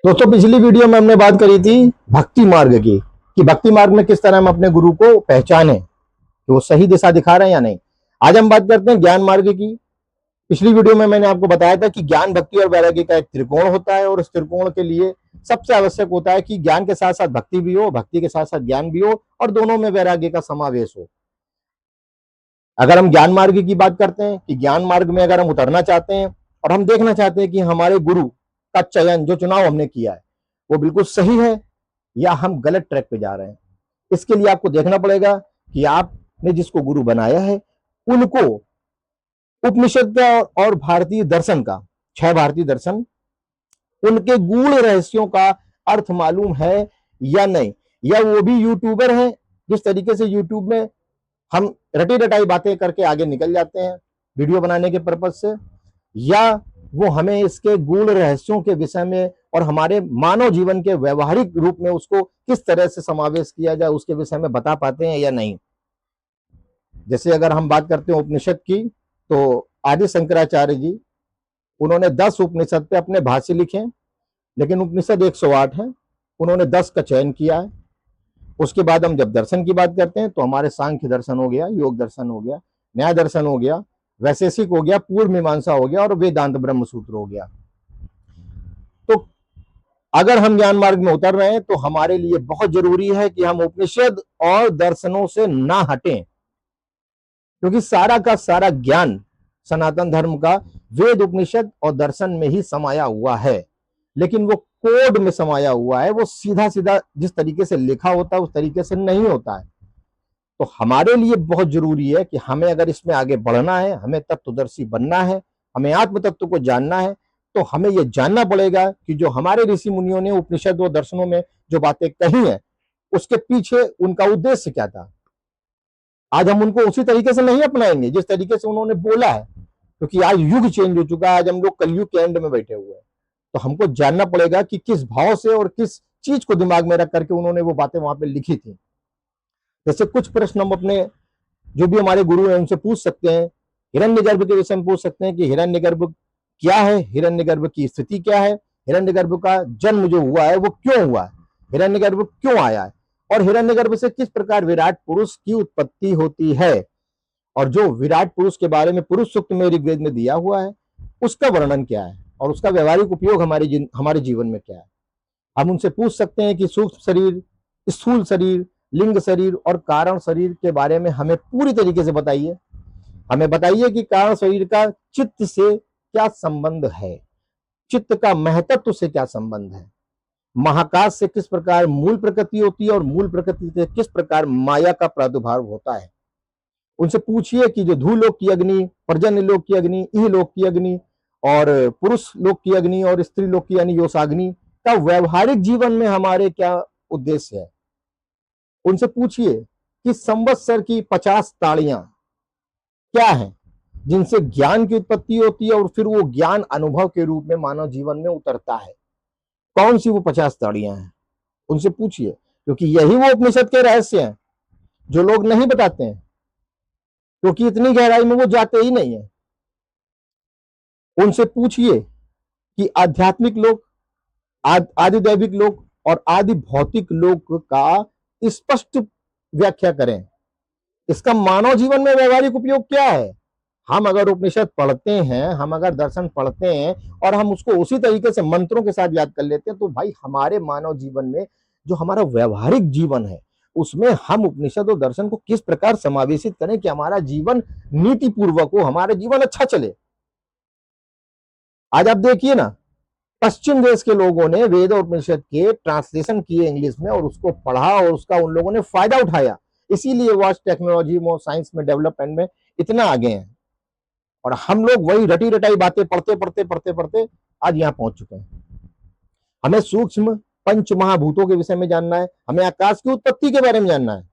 दोस्तों पिछली वीडियो में हमने बात करी थी भक्ति मार्ग की कि भक्ति मार्ग में किस तरह हम अपने गुरु को पहचाने कि वो सही दिशा दिखा रहे हैं या नहीं। आज हम बात करते हैं ज्ञान मार्ग की। पिछली वीडियो में मैंने आपको बताया था कि ज्ञान भक्ति और वैराग्य का एक त्रिकोण होता है और इस त्रिकोण के लिए सबसे आवश्यक होता है कि ज्ञान के साथ साथ भक्ति भी हो, भक्ति के साथ साथ ज्ञान भी हो और दोनों में वैराग्य का समावेश हो। अगर हम ज्ञान मार्ग की बात करते हैं कि ज्ञान मार्ग में अगर हम उतरना चाहते हैं और हम देखना चाहते हैं कि हमारे गुरु का चयन, जो चुनाव हमने किया है, वो बिल्कुल सही है या हम गलत ट्रैक पे जा रहे हैं। इसके लिए आपको देखना पड़ेगा कि आपने जिसको गुरु बनाया है उनको उपनिषद का और भारतीय दर्शन का, 6 भारतीय दर्शन, उनके गूढ़ रहस्यों का अर्थ मालूम है या नहीं, या वो भी यूट्यूबर हैं जिस तरीके से यूट्यूब में हम रटी रटाई बातें करके आगे निकल जाते हैं वीडियो बनाने के पर्पज से, या वो हमें इसके गूढ़ रहस्यों के विषय में और हमारे मानव जीवन के व्यवहारिक रूप में उसको किस तरह से समावेश किया जाए उसके विषय में बता पाते हैं या नहीं। जैसे अगर हम बात करते हैं उपनिषद की, तो आदि शंकराचार्य जी, उन्होंने 10 उपनिषद पे अपने भाष्य लिखे, लेकिन उपनिषद 108 है, उन्होंने 10 का चयन किया है। उसके बाद हम जब दर्शन की बात करते हैं तो हमारे सांख्य दर्शन हो गया, योग दर्शन हो गया, न्याय दर्शन हो गया, वैशेषिक हो गया, पूर्व मीमांसा हो गया और वेदांत ब्रह्म सूत्र हो गया। तो अगर हम ज्ञान मार्ग में उतर रहे हैं तो हमारे लिए बहुत जरूरी है कि हम उपनिषद और दर्शनों से ना हटें, क्योंकि सारा का सारा ज्ञान सनातन धर्म का वेद, उपनिषद और दर्शन में ही समाया हुआ है, लेकिन वो कोड में समाया हुआ है। वो सीधा सीधा जिस तरीके से लिखा होता है उस तरीके से नहीं होता है। तो हमारे लिए बहुत जरूरी है कि हमें अगर इसमें आगे बढ़ना है, हमें तत्वदर्शी बनना है, हमें आत्म तत्व को जानना है, तो हमें यह जानना पड़ेगा कि जो हमारे ऋषि मुनियों ने उपनिषद और दर्शनों में जो बातें कही हैं उसके पीछे उनका उद्देश्य क्या था। आज हम उनको उसी तरीके से नहीं अपनाएंगे जिस तरीके से उन्होंने बोला है, क्योंकि आज युग चेंज हो चुका है। आज हम लोग कलयुग के एंड में बैठे हुए हैं, तो हमको जानना पड़ेगा कि किस भाव से और किस चीज को दिमाग में रख करके उन्होंने वो बातें वहां पे लिखी थी। जैसे कुछ प्रश्न हम अपने जो भी हमारे गुरु हैं उनसे पूछ सकते हैं। हिरण्यगर्भ के विषय में पूछ सकते हैं कि हिरण्यगर्भ क्या है, हिरण्यगर्भ की स्थिति क्या है, हिरण्यगर्भ का जन्म जो हुआ है वो क्यों हुआ है, हिरण्यगर्भ क्यों आया है, और हिरण्यगर्भ से किस प्रकार विराट पुरुष की उत्पत्ति होती है, और जो विराट पुरुष के बारे में पुरुष सूक्त में ऋग्वेद में दिया हुआ है उसका वर्णन क्या है और उसका व्यवहारिक उपयोग हमारे जीवन में क्या है। हम उनसे पूछ सकते हैं कि सूक्ष्म शरीर, स्थूल शरीर, लिंग शरीर और कारण शरीर के बारे में हमें पूरी तरीके से बताइए। हमें बताइए कि कारण शरीर का चित्त से क्या संबंध है, चित्त का महतत्व से क्या संबंध है, महाकाश से किस प्रकार मूल प्रकृति होती है और मूल प्रकृति से किस प्रकार माया का प्रादुर्भाव होता है। उनसे पूछिए कि जो धूलोक की अग्नि, पर्जन्य लोक की अग्नि, इहलोक की अग्नि और पुरुष लोक की अग्नि और स्त्री लोक की यानी योषाग्नि का व्यवहारिक जीवन में हमारे क्या उद्देश्य है। उनसे पूछिए कि संवत्सर की 50 ताड़ियां क्या है जिनसे ज्ञान की उत्पत्ति होती है और फिर वो ज्ञान अनुभव के रूप में मानव जीवन में उतरता है। कौन सी वो 50 ताड़ियां हैं, उनसे पूछिए, क्योंकि यही वो उपनिषद के रहस्य हैं जो लोग नहीं बताते हैं, क्योंकि इतनी गहराई में वो जाते ही नहीं है। उनसे पूछिए कि आध्यात्मिक लोक, आदि दैविक लोक और आदि भौतिक लोक का स्पष्ट व्याख्या करें। इसका मानव जीवन में व्यवहारिक उपयोग क्या है। हम अगर उपनिषद पढ़ते हैं, हम अगर दर्शन पढ़ते हैं और हम उसको उसी तरीके से मंत्रों के साथ याद कर लेते हैं, तो भाई हमारे मानव जीवन में जो हमारा व्यवहारिक जीवन है उसमें हम उपनिषद और दर्शन को किस प्रकार समावेशित करें कि हमारा जीवन नीति पूर्वक हो, हमारा जीवन अच्छा चले। आज आप देखिए ना, पश्चिम देश के लोगों ने वेद और उपनिषद के ट्रांसलेशन किए इंग्लिश में और उसको पढ़ा और उसका उन लोगों ने फायदा उठाया, इसीलिए वो आज टेक्नोलॉजी में, साइंस में, डेवलपमेंट में इतना आगे हैं। और हम लोग वही रटी रटाई बातें पढ़ते पढ़ते पढ़ते पढ़ते आज यहाँ पहुंच चुके हैं। हमें सूक्ष्म पंच महाभूतों के विषय में जानना है, हमें आकाश की उत्पत्ति के बारे में जानना है।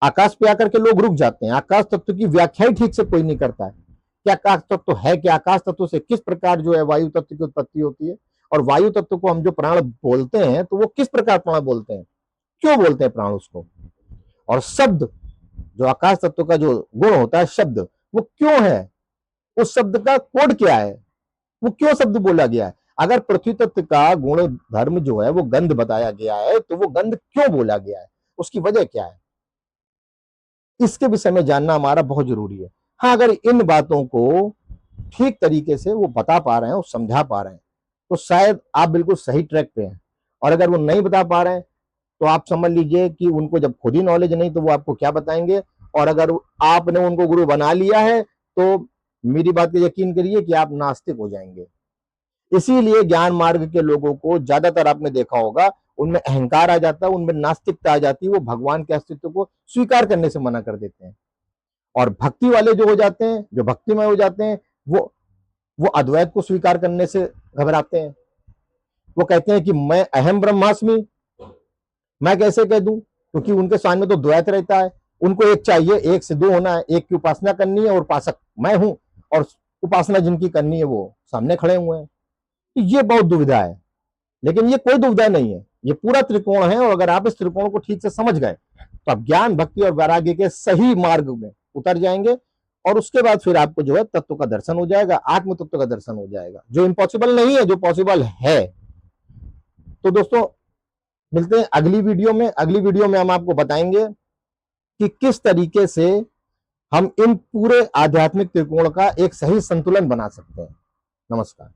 आकाश पे आकर के लोग रुक जाते हैं, आकाश तत्व की व्याख्या ही ठीक से कोई नहीं करता है। क्या आकाश तत्व है, क्या आकाश तत्व से किस प्रकार जो है वायु तत्व की उत्पत्ति होती है, और वायु तत्व को हम जो प्राण बोलते हैं तो वो किस प्रकार प्राण बोलते हैं, क्यों बोलते हैं प्राण उसको, और शब्द जो आकाश तत्व का जो गुण होता है शब्द, वो क्यों है, उस शब्द का कोड क्या है, वो क्यों शब्द बोला गया है। अगर पृथ्वी तत्व का गुण धर्म जो है वो गंध बताया गया है, तो वो गंध क्यों बोला गया है, उसकी वजह क्या है, इसके विषय में जानना हमारा बहुत जरूरी है। हाँ, अगर इन बातों को ठीक तरीके से वो बता पा रहे हैं, वो समझा पा रहे हैं, तो शायद आप बिल्कुल सही ट्रैक पे हैं। और अगर वो नहीं बता पा रहे हैं, तो आप समझ लीजिए कि उनको जब खुद ही नॉलेज नहीं, तो वो आपको क्या बताएंगे। और अगर आपने उनको गुरु बना लिया है, तो मेरी बात पे यकीन करिए कि आप नास्तिक हो जाएंगे। इसीलिए ज्ञान मार्ग के लोगों को ज्यादातर आपने देखा होगा, उनमें अहंकार आ जाता है, उनमें नास्तिकता आ जाती है, वो भगवान के अस्तित्व को स्वीकार करने से मना कर देते हैं। और भक्ति वाले जो हो जाते हैं, जो भक्तिमय हो जाते हैं, वो अद्वैत को स्वीकार करने से घबराते हैं। वो कहते हैं कि मैं अहम ब्रह्मास्मि, मैं कैसे कह दूं, क्योंकि उनके सामने तो द्वैत रहता है। उनको एक चाहिए, एक से दो होना है, एक की उपासना करनी है और उपासक मैं हूं, और उपासना जिनकी करनी है वो सामने खड़े हुए हैं। तो ये बहुत दुविधा है, लेकिन ये कोई दुविधा नहीं है, ये पूरा त्रिकोण है। और अगर आप इस त्रिकोण को ठीक से समझ गए, तो आप ज्ञान, भक्ति और वैराग्य के सही मार्ग में उतर जाएंगे। और उसके बाद फिर आपको जो है तत्व का दर्शन हो जाएगा, आत्म तत्व का दर्शन हो जाएगा, जो इम्पॉसिबल नहीं है, जो पॉसिबल है। तो दोस्तों, मिलते हैं अगली वीडियो में। अगली वीडियो में हम आपको बताएंगे कि किस तरीके से हम इन पूरे आध्यात्मिक त्रिकोण का एक सही संतुलन बना सकते हैं। नमस्कार।